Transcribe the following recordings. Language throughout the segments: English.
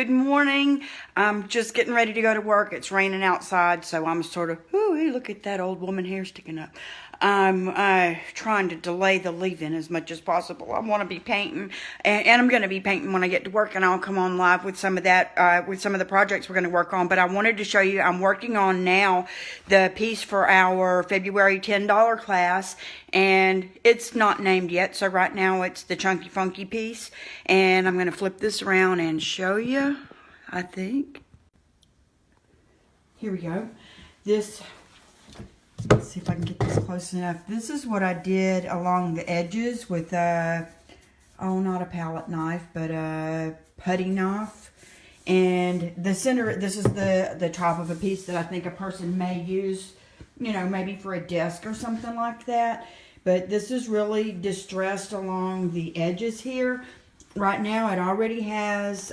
Good morning. I'm just getting ready to go to work. It's raining outside, so I'm sort of, ooh, hey, look at that old woman hair sticking up. I'm trying to delay the leaving as much as possible. I want to be painting, and I'm going to be painting when I get to work, and I'll come on live with some of that, with some of the projects we're going to work on. But I wanted to show you, I'm working on now the piece for our February $10 class, and it's not named yet, so right now it's the Chunky Funky piece, and I'm going to flip this around and show you, I think. Here we go. This, let's see if I can get this close enough. This is what I did along the edges with a, oh, not a palette knife, but a putty knife. And the center, this is the top of a piece that I think a person may use, you know, maybe for a desk or something like that. But this is really distressed along the edges here. Right now it already has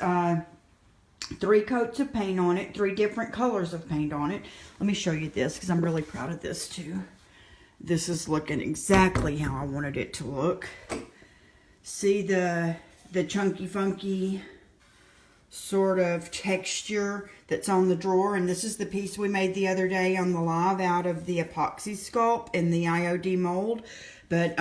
3 coats of paint on it, 3 different colors of paint on it. Let me show you this because I'm really proud of this too. This is looking exactly how I wanted it to look. See the chunky funky sort of texture that's on the drawer, and this is the piece we made the other day on the live out of the epoxy sculpt in the IOD mold. But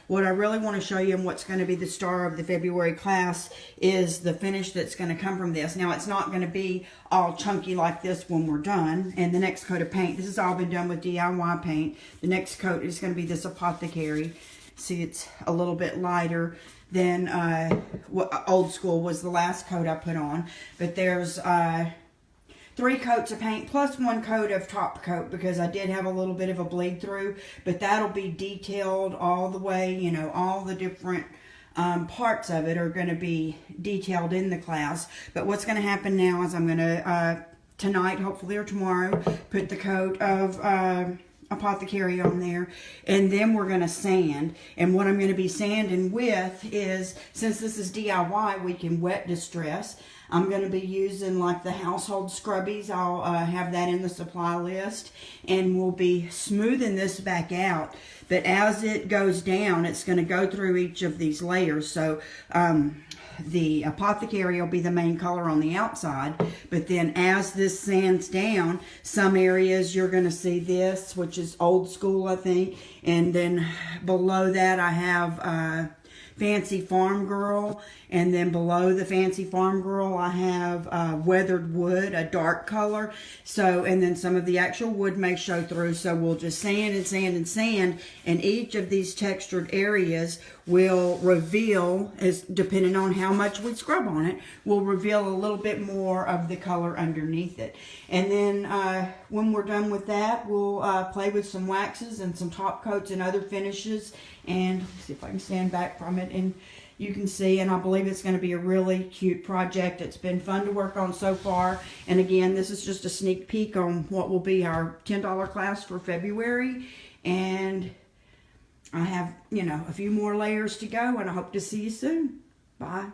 what I really want to show you and what's going to be the star of the February class is the finish that's going to come from this. Now, it's not going to be all chunky like this when we're done. And the next coat of paint, this has all been done with DIY paint. The next coat is going to be this Apothecary. See, it's a little bit lighter than what Old School was the last coat I put on. But there's 3 coats of paint plus 1 coat of top coat because I did have a little bit of a bleed through, but that'll be detailed all the way, you know, all the different parts of it are going to be detailed in the class. But what's going to happen now is I'm going to, tonight, hopefully, or tomorrow, put the coat of Apothecary on there, and then we're going to sand. And what I'm going to be sanding with is, since this is DIY, we can wet distress. I'm going to be using like the household scrubbies. I'll have that in the supply list, and we'll be smoothing this back out. But as it goes down, it's going to go through each of these layers. So the Apothecary will be the main color on the outside, but then as this sands down, some areas you're going to see this, which is Old School, I think, and then below that I have Fancy Farm Girl, and then below the Fancy Farm Girl I have Weathered Wood, a dark color. So, and then some of the actual wood may show through, so we'll just sand and sand and sand, and each of these textured areas will reveal, as depending on how much we scrub on it, will reveal a little bit more of the color underneath it. And then when we're done with that, we'll play with some waxes and some top coats and other finishes. And let's see if I can stand back from it and you can see, and I believe it's going to be a really cute project. It's been fun to work on so far. And again, this is just a sneak peek on what will be our $10 class for February. And I have, you know, a few more layers to go, and I hope to see you soon. Bye.